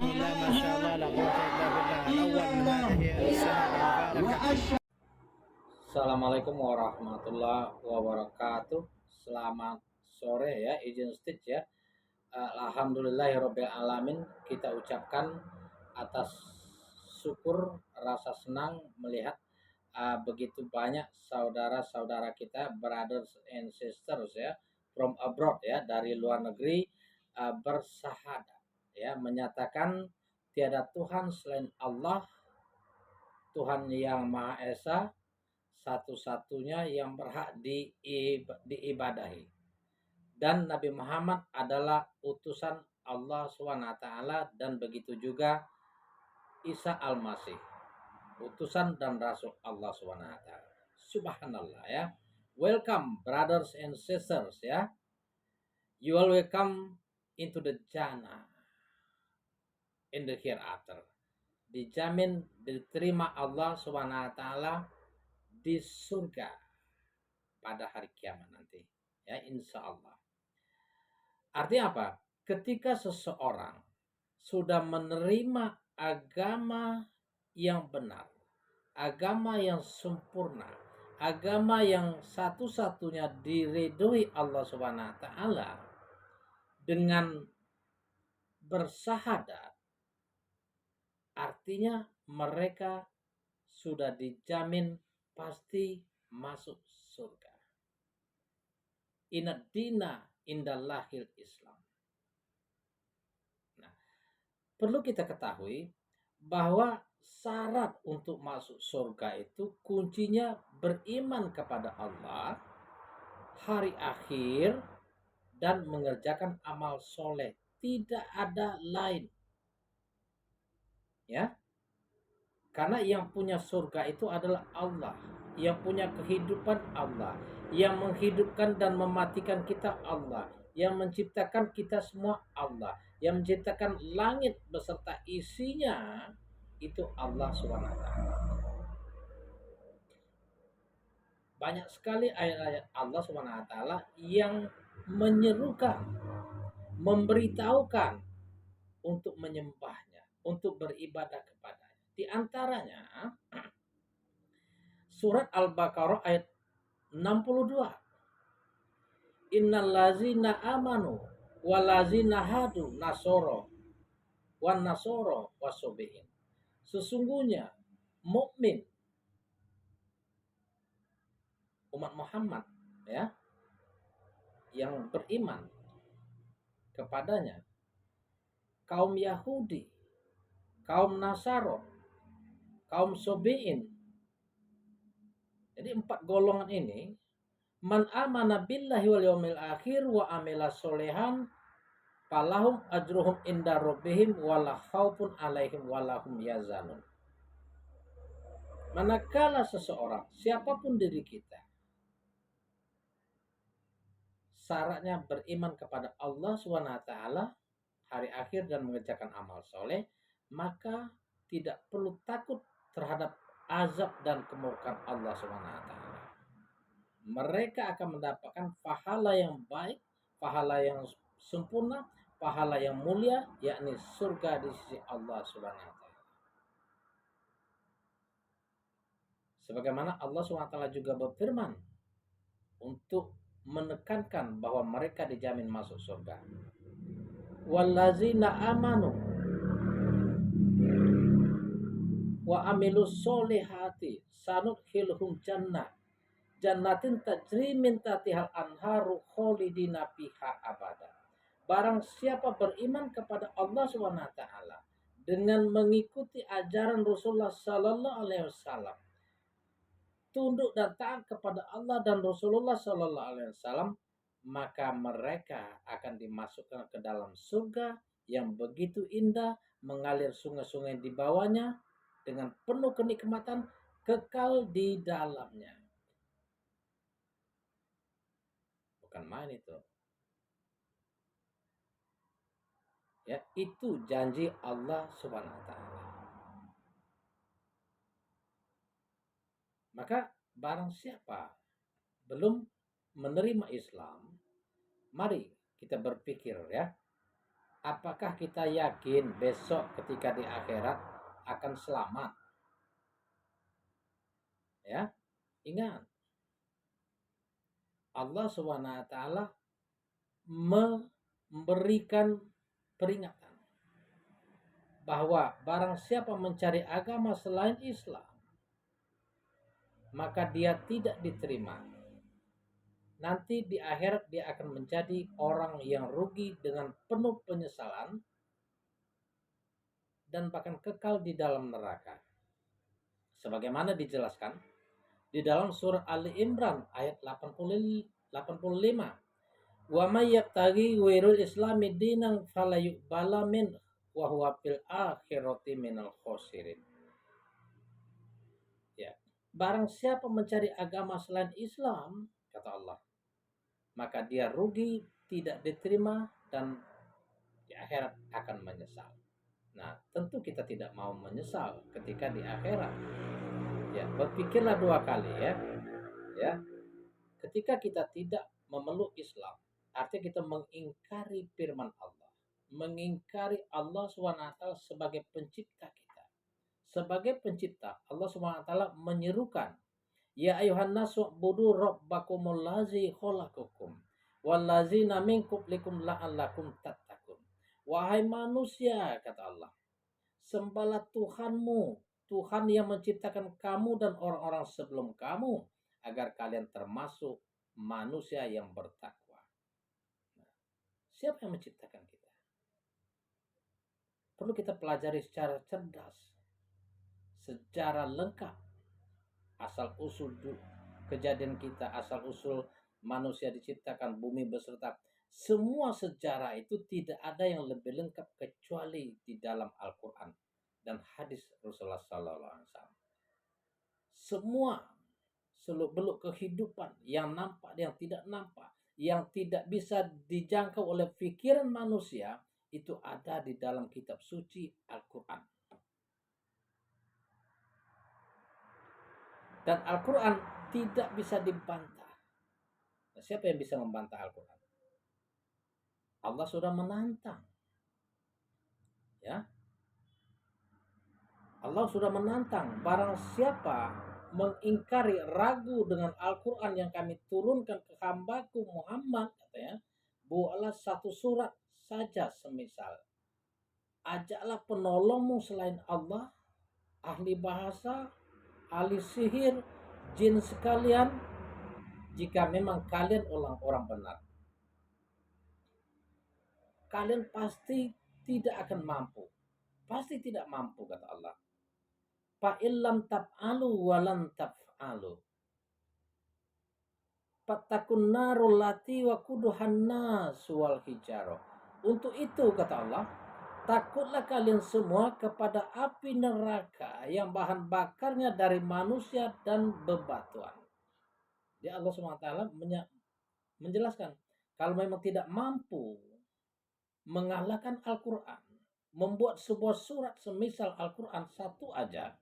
Bismillah, Masya Allah, la quwwata illa billah. Al-awwal min hadhihi as-sanah al-mubarakah. Assalamualaikum warahmatullahi wabarakatuh. Selamat sore ya, izin Stitch ya. Alhamdulillahirabbil alamin, kita ucapkan atas syukur rasa senang melihat begitu banyak saudara-saudara kita, brothers and sisters ya, from abroad ya, dari luar negeri bersahadat ya, menyatakan tiada Tuhan selain Allah, Tuhan yang Maha Esa, satu-satunya yang berhak diibadahi. Dan Nabi Muhammad adalah utusan Allah SWT, dan begitu juga Isa Al-Masih, utusan dan rasul Allah SWT. Subhanallah ya. Welcome brothers and sisters ya. You are welcome into the Jannah in the hereafter. Dijamin diterima Allah SWT di surga pada hari kiamat nanti ya, insya Allah. Artinya apa? Ketika seseorang sudah menerima agama yang benar, agama yang sempurna, agama yang satu-satunya diridhoi Allah Subhanahu wa taala, dengan bersahadat, artinya mereka sudah dijamin pasti masuk surga. Inad dina indallahil Islam. Nah, perlu kita ketahui bahwa syarat untuk masuk surga itu kuncinya beriman kepada Allah, hari akhir, dan mengerjakan amal soleh. Tidak ada lain. Ya, karena yang punya surga itu adalah Allah, yang punya kehidupan Allah, yang menghidupkan dan mematikan kita Allah, yang menciptakan kita semua Allah, yang menciptakan langit beserta isinya itu Allah SWT. Banyak sekali ayat-ayat Allah SWT yang menyerukan, memberitahukan untuk menyembahnya, untuk beribadah kepadanya. Di antaranya surat Al-Baqarah ayat 62. Innal ladzina amanu walazina hadu nasoro wan nasoro wasobiin. Sesungguhnya mukmin umat Muhammad ya, yang beriman kepadanya, kaum Yahudi, kaum Nasaro, kaum Sobiin. Jadi 4 golongan ini, man amana billahi wal yaumil akhir wa amila solehan falahum ajruhum inda rabbihim wala khaufun alaihim walahum yazanun. Manakala seseorang, siapapun diri kita, syaratnya beriman kepada Allah SWT, hari akhir, dan mengerjakan amal soleh, maka tidak perlu takut terhadap azab dan kemurkaan Allah SWT. Mereka akan mendapatkan pahala yang baik, pahala yang sempurna, pahala yang mulia, yakni surga di sisi Allah SWT. Sebagaimana Allah SWT juga berfirman untuk menekankan bahwa mereka dijamin masuk surga. Wallazina amanu wa amilus solihati sanudkhilhum jannatin tajri min tahtihal anharu khalidina fiha abada. Barang siapa beriman kepada Allah SWT dengan mengikuti ajaran Rasulullah sallallahu alaihi wasallam, tunduk dan taat kepada Allah dan Rasulullah sallallahu alaihi wasallam, maka mereka akan dimasukkan ke dalam surga yang begitu indah, mengalir sungai-sungai di bawahnya dengan penuh kenikmatan, kekal di dalamnya. Bukan main itu. Ya, itu janji Allah Subhanahu wa taala. Maka barang siapa belum menerima Islam, mari kita berpikir ya, Apakah kita yakin besok ketika di akhirat akan selamat? Ya, ingat Allah SWT memberikan peringatan bahwa barang siapa mencari agama selain Islam, maka dia tidak diterima. Nanti di akhirat dia akan menjadi orang yang rugi dengan penuh penyesalan dan bahkan kekal di dalam neraka. Sebagaimana dijelaskan di dalam surah Ali Imran ayat 85. Wa may yabtaghi ghairul islami dinan fala yuqbala min wa huwa fil akhirati minal khosirin. Ya. Barang siapa mencari agama selain Islam, kata Allah, maka dia rugi, tidak diterima, dan di akhirat akan menyesal. Nah, tentu kita tidak mau menyesal ketika di akhirat. Ya, berpikirlah dua kali ya. Ya, ketika kita tidak memeluk Islam, artinya kita mengingkari firman Allah, mengingkari Allah SWT sebagai pencipta kita. Sebagai pencipta, Allah SWT menyerukan, ya ayuhan nasu budu rabbakumul lazi khalaqakum wallazina min qablikum la'allakum tattaqun. Wahai manusia, kata Allah, sembahlah Tuhanmu, Tuhan yang menciptakan kamu dan orang-orang sebelum kamu, agar kalian termasuk manusia yang bertakwa. Nah, siapa yang menciptakan kita? Perlu kita pelajari secara cerdas, secara lengkap, asal usul kejadian kita, asal usul manusia diciptakan, bumi beserta semua sejarah itu tidak ada yang lebih lengkap kecuali di dalam Al-Quran dan hadis Rasulullah SAW. Semua seluk-beluk kehidupan yang nampak, yang tidak nampak, yang tidak bisa dijangkau oleh pikiran manusia, itu ada di dalam kitab suci Al-Quran. Dan Al-Quran tidak bisa dibantah. Nah, siapa yang bisa membantah Al-Quran? Allah sudah menantang. Ya, Allah sudah menantang. Barang siapa mengingkari, ragu dengan Al-Quran yang kami turunkan ke hambaku Muhammad, katanya, buatlah satu surat saja semisal. Ajaklah penolongmu selain Allah, ahli bahasa, ahli sihir, jin sekalian, jika memang kalian orang benar. Kalian pasti tidak akan mampu. Pasti tidak mampu, kata Allah. Fa'illam tab'alu walam tab'alu. Fattakun narul lati wa kuduhan nas wal hijaroh. Untuk itu, kata Allah, takutlah kalian semua kepada api neraka yang bahan bakarnya dari manusia dan bebatuan. Jadi Allah SWT menjelaskan, kalau memang tidak mampu mengalahkan Al-Quran, membuat sebuah surat semisal Al-Quran satu aja,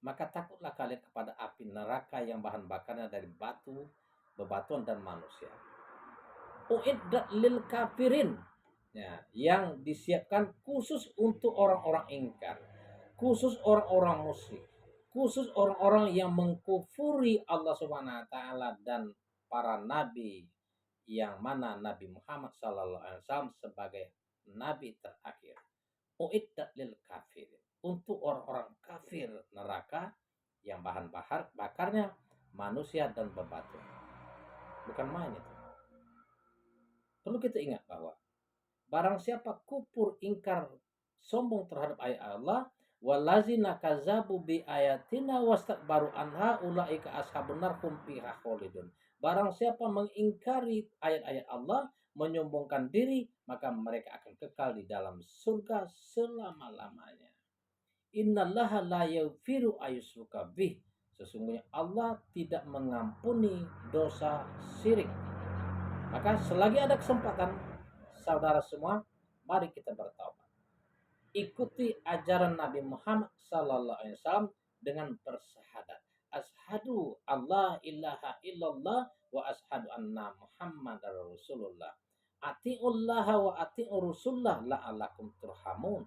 maka takutlah kalian kepada api neraka yang bahan bakarnya dari batu, bebatuan, dan manusia. Uiddat lil kafirin, ya, yang disiapkan khusus untuk orang-orang ingkar, khusus orang-orang musyrik, khusus orang-orang yang mengkufuri Allah Subhanahu wa taala dan para nabi, yang mana Nabi Muhammad SAW sebagai nabi terakhir. Uiddat lil kafirin, untuk orang-orang kafir neraka yang bahan bakarnya manusia dan bebatuan. Bukan main itu. Perlu kita ingat bahwa barang siapa kufur, ingkar, sombong terhadap ayat Allah, walazina kazabu bi ayatina wastakbaru anha ulaika ashabun nar hum fiha khalidun. Barang siapa mengingkari ayat-ayat Allah, menyombongkan diri, maka mereka akan kekal di dalam surga selama-lamanya. Innallaha la yaghfiru ayyushraka bih. Sesungguhnya Allah tidak mengampuni dosa syirik. Maka selagi ada kesempatan, saudara semua, mari kita bertaubat. Ikuti ajaran Nabi Muhammad SAW dengan bersyahadat. Ashadu Allah ilaha illallah wa ashadu anna Muhammadar Rasulullah. atiullaha wa atiur rusullah la'allakum turhamun.